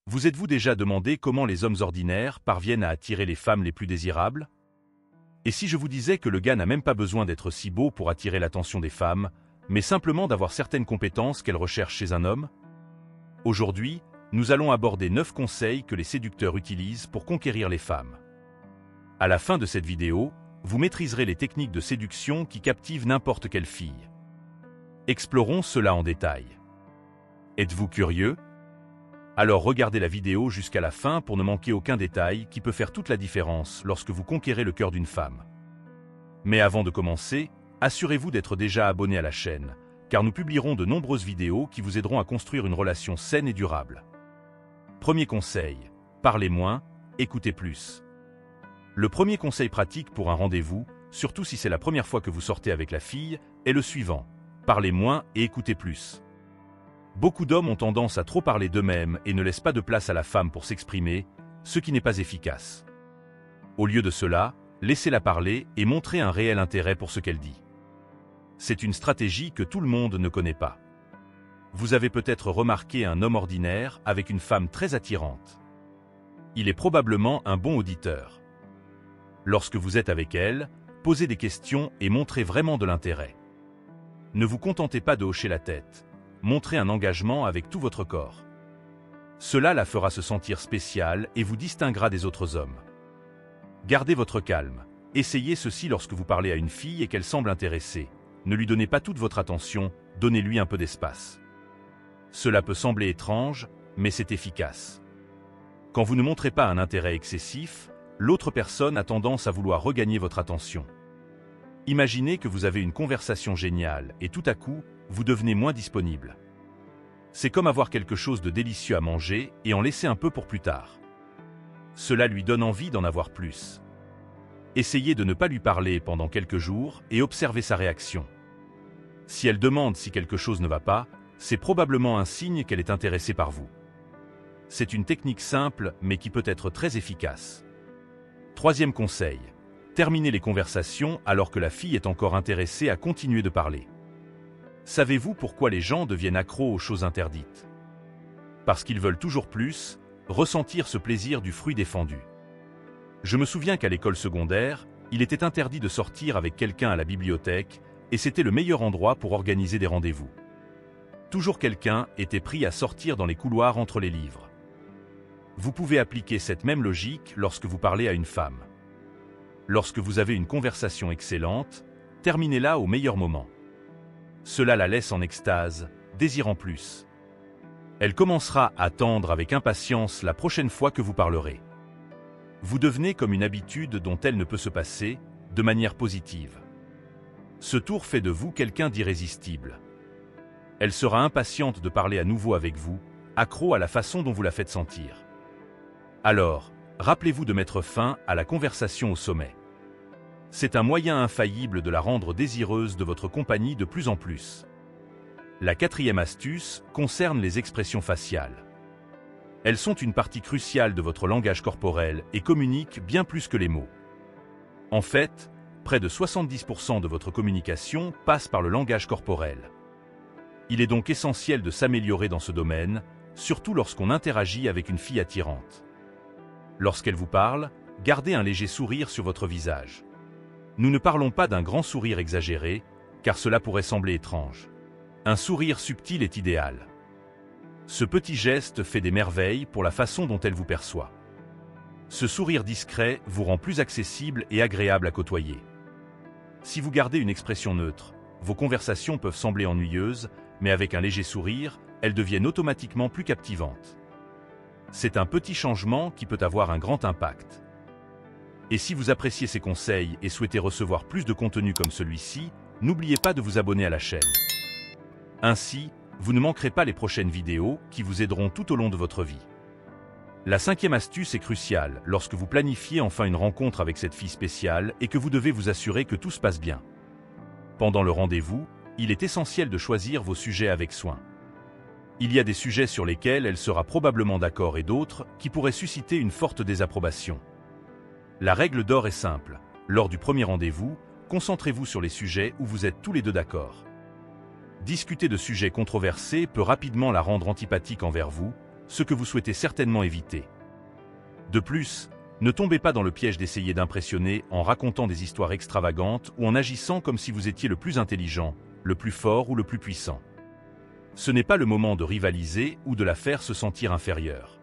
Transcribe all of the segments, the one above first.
Vous êtes-vous déjà demandé comment les hommes ordinaires parviennent à attirer les femmes les plus désirables? Et si je vous disais que le gars n'a même pas besoin d'être si beau pour attirer l'attention des femmes, mais simplement d'avoir certaines compétences qu'elles recherchent chez un homme? Aujourd'hui, nous allons aborder 9 conseils que les séducteurs utilisent pour conquérir les femmes. À la fin de cette vidéo, vous maîtriserez les techniques de séduction qui captivent n'importe quelle fille. Explorons cela en détail. Êtes-vous curieux? Alors regardez la vidéo jusqu'à la fin pour ne manquer aucun détail qui peut faire toute la différence lorsque vous conquérez le cœur d'une femme. Mais avant de commencer, assurez-vous d'être déjà abonné à la chaîne, car nous publierons de nombreuses vidéos qui vous aideront à construire une relation saine et durable. Premier conseil, parlez moins, écoutez plus. Le premier conseil pratique pour un rendez-vous, surtout si c'est la première fois que vous sortez avec la fille, est le suivant: parlez moins et écoutez plus. Beaucoup d'hommes ont tendance à trop parler d'eux-mêmes et ne laissent pas de place à la femme pour s'exprimer, ce qui n'est pas efficace. Au lieu de cela, laissez-la parler et montrez un réel intérêt pour ce qu'elle dit. C'est une stratégie que tout le monde ne connaît pas. Vous avez peut-être remarqué un homme ordinaire avec une femme très attirante. Il est probablement un bon auditeur. Lorsque vous êtes avec elle, posez des questions et montrez vraiment de l'intérêt. Ne vous contentez pas de hocher la tête. Montrez un engagement avec tout votre corps. Cela la fera se sentir spéciale et vous distinguera des autres hommes. Gardez votre calme. Essayez ceci lorsque vous parlez à une fille et qu'elle semble intéressée. Ne lui donnez pas toute votre attention, donnez-lui un peu d'espace. Cela peut sembler étrange, mais c'est efficace. Quand vous ne montrez pas un intérêt excessif, l'autre personne a tendance à vouloir regagner votre attention. Imaginez que vous avez une conversation géniale et tout à coup, vous devenez moins disponible. C'est comme avoir quelque chose de délicieux à manger et en laisser un peu pour plus tard. Cela lui donne envie d'en avoir plus. Essayez de ne pas lui parler pendant quelques jours et observez sa réaction. Si elle demande si quelque chose ne va pas, c'est probablement un signe qu'elle est intéressée par vous. C'est une technique simple mais qui peut être très efficace. Troisième conseil, terminez les conversations alors que la fille est encore intéressée à continuer de parler. Savez-vous pourquoi les gens deviennent accros aux choses interdites? Parce qu'ils veulent toujours plus, ressentir ce plaisir du fruit défendu. Je me souviens qu'à l'école secondaire, il était interdit de sortir avec quelqu'un à la bibliothèque, et c'était le meilleur endroit pour organiser des rendez-vous. Toujours quelqu'un était pris à sortir dans les couloirs entre les livres. Vous pouvez appliquer cette même logique lorsque vous parlez à une femme. Lorsque vous avez une conversation excellente, terminez-la au meilleur moment. Cela la laisse en extase, désirant plus. Elle commencera à attendre avec impatience la prochaine fois que vous parlerez. Vous devenez comme une habitude dont elle ne peut se passer, de manière positive. Ce tour fait de vous quelqu'un d'irrésistible. Elle sera impatiente de parler à nouveau avec vous, accro à la façon dont vous la faites sentir. Alors, rappelez-vous de mettre fin à la conversation au sommet. C'est un moyen infaillible de la rendre désireuse de votre compagnie de plus en plus. La quatrième astuce concerne les expressions faciales. Elles sont une partie cruciale de votre langage corporel et communiquent bien plus que les mots. En fait, près de 70% de votre communication passe par le langage corporel. Il est donc essentiel de s'améliorer dans ce domaine, surtout lorsqu'on interagit avec une fille attirante. Lorsqu'elle vous parle, gardez un léger sourire sur votre visage. Nous ne parlons pas d'un grand sourire exagéré, car cela pourrait sembler étrange. Un sourire subtil est idéal. Ce petit geste fait des merveilles pour la façon dont elle vous perçoit. Ce sourire discret vous rend plus accessible et agréable à côtoyer. Si vous gardez une expression neutre, vos conversations peuvent sembler ennuyeuses, mais avec un léger sourire, elles deviennent automatiquement plus captivantes. C'est un petit changement qui peut avoir un grand impact. Et si vous appréciez ces conseils et souhaitez recevoir plus de contenu comme celui-ci, n'oubliez pas de vous abonner à la chaîne. Ainsi, vous ne manquerez pas les prochaines vidéos qui vous aideront tout au long de votre vie. La cinquième astuce est cruciale lorsque vous planifiez enfin une rencontre avec cette fille spéciale et que vous devez vous assurer que tout se passe bien. Pendant le rendez-vous, il est essentiel de choisir vos sujets avec soin. Il y a des sujets sur lesquels elle sera probablement d'accord et d'autres qui pourraient susciter une forte désapprobation. La règle d'or est simple. Lors du premier rendez-vous, concentrez-vous sur les sujets où vous êtes tous les deux d'accord. Discuter de sujets controversés peut rapidement la rendre antipathique envers vous, ce que vous souhaitez certainement éviter. De plus, ne tombez pas dans le piège d'essayer d'impressionner en racontant des histoires extravagantes ou en agissant comme si vous étiez le plus intelligent, le plus fort ou le plus puissant. Ce n'est pas le moment de rivaliser ou de la faire se sentir inférieure.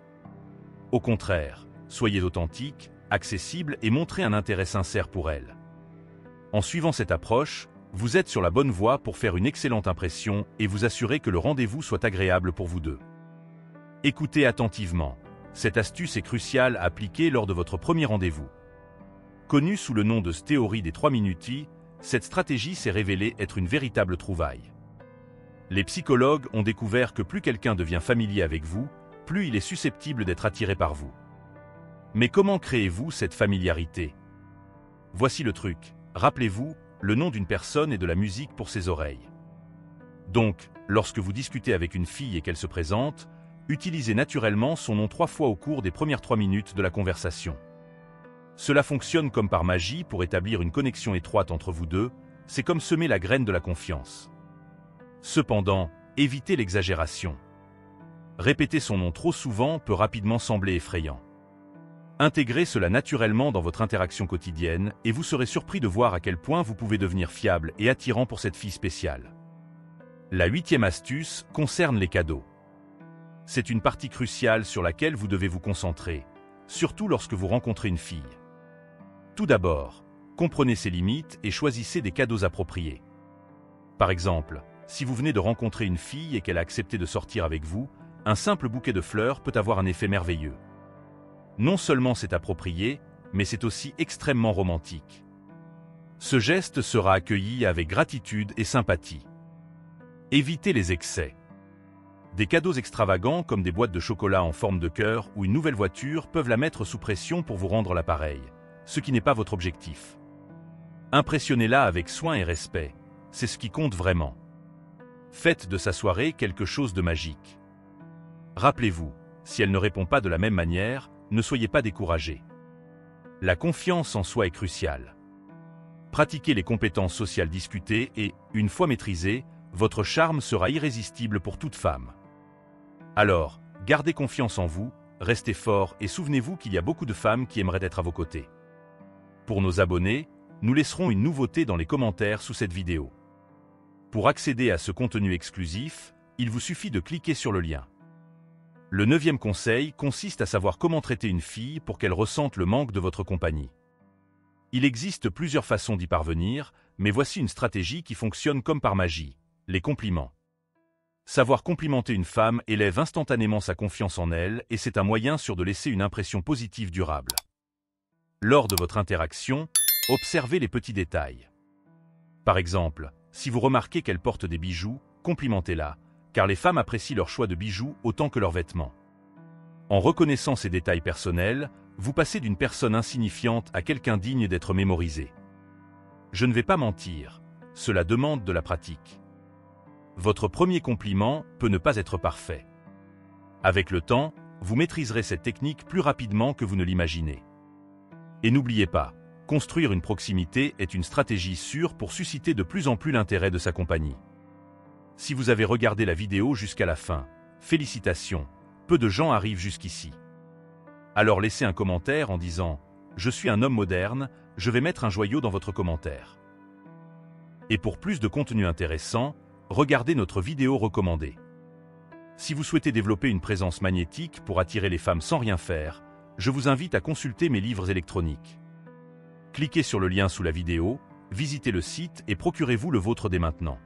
Au contraire, soyez authentique, accessible et montrez un intérêt sincère pour elle. En suivant cette approche, vous êtes sur la bonne voie pour faire une excellente impression et vous assurer que le rendez-vous soit agréable pour vous deux. Écoutez attentivement. Cette astuce est cruciale à appliquer lors de votre premier rendez-vous. Connue sous le nom de théorie des 3 minuti, cette stratégie s'est révélée être une véritable trouvaille. Les psychologues ont découvert que plus quelqu'un devient familier avec vous, plus il est susceptible d'être attiré par vous. Mais comment créez-vous cette familiarité? Voici le truc. Rappelez-vous, le nom d'une personne est de la musique pour ses oreilles. Donc, lorsque vous discutez avec une fille et qu'elle se présente, utilisez naturellement son nom 3 fois au cours des premières 3 minutes de la conversation. Cela fonctionne comme par magie pour établir une connexion étroite entre vous deux, c'est comme semer la graine de la confiance. Cependant, évitez l'exagération. Répéter son nom trop souvent peut rapidement sembler effrayant. Intégrez cela naturellement dans votre interaction quotidienne et vous serez surpris de voir à quel point vous pouvez devenir fiable et attirant pour cette fille spéciale. La 8e astuce concerne les cadeaux. C'est une partie cruciale sur laquelle vous devez vous concentrer, surtout lorsque vous rencontrez une fille. Tout d'abord, comprenez ses limites et choisissez des cadeaux appropriés. Par exemple, si vous venez de rencontrer une fille et qu'elle a accepté de sortir avec vous, un simple bouquet de fleurs peut avoir un effet merveilleux. Non seulement c'est approprié, mais c'est aussi extrêmement romantique. Ce geste sera accueilli avec gratitude et sympathie. Évitez les excès. Des cadeaux extravagants comme des boîtes de chocolat en forme de cœur ou une nouvelle voiture peuvent la mettre sous pression pour vous rendre l'appareil, ce qui n'est pas votre objectif. Impressionnez-la avec soin et respect, c'est ce qui compte vraiment. Faites de sa soirée quelque chose de magique. Rappelez-vous, si elle ne répond pas de la même manière, ne soyez pas découragé. La confiance en soi est cruciale. Pratiquez les compétences sociales discutées et, une fois maîtrisées, votre charme sera irrésistible pour toute femme. Alors, gardez confiance en vous, restez fort et souvenez-vous qu'il y a beaucoup de femmes qui aimeraient être à vos côtés. Pour nos abonnés, nous laisserons une nouveauté dans les commentaires sous cette vidéo. Pour accéder à ce contenu exclusif, il vous suffit de cliquer sur le lien. Le 9e conseil consiste à savoir comment traiter une fille pour qu'elle ressente le manque de votre compagnie. Il existe plusieurs façons d'y parvenir, mais voici une stratégie qui fonctionne comme par magie, les compliments. Savoir complimenter une femme élève instantanément sa confiance en elle et c'est un moyen sûr de laisser une impression positive durable. Lors de votre interaction, observez les petits détails. Par exemple, si vous remarquez qu'elle porte des bijoux, complimentez-la, car les femmes apprécient leur choix de bijoux autant que leurs vêtements. En reconnaissant ces détails personnels, vous passez d'une personne insignifiante à quelqu'un digne d'être mémorisé. Je ne vais pas mentir, cela demande de la pratique. Votre premier compliment peut ne pas être parfait. Avec le temps, vous maîtriserez cette technique plus rapidement que vous ne l'imaginez. Et n'oubliez pas, construire une proximité est une stratégie sûre pour susciter de plus en plus l'intérêt de sa compagnie. Si vous avez regardé la vidéo jusqu'à la fin, félicitations, peu de gens arrivent jusqu'ici. Alors laissez un commentaire en disant « Je suis un homme moderne, je vais mettre un joyau dans votre commentaire ». Et pour plus de contenu intéressant, regardez notre vidéo recommandée. Si vous souhaitez développer une présence magnétique pour attirer les femmes sans rien faire, je vous invite à consulter mes livres électroniques. Cliquez sur le lien sous la vidéo, visitez le site et procurez-vous le vôtre dès maintenant.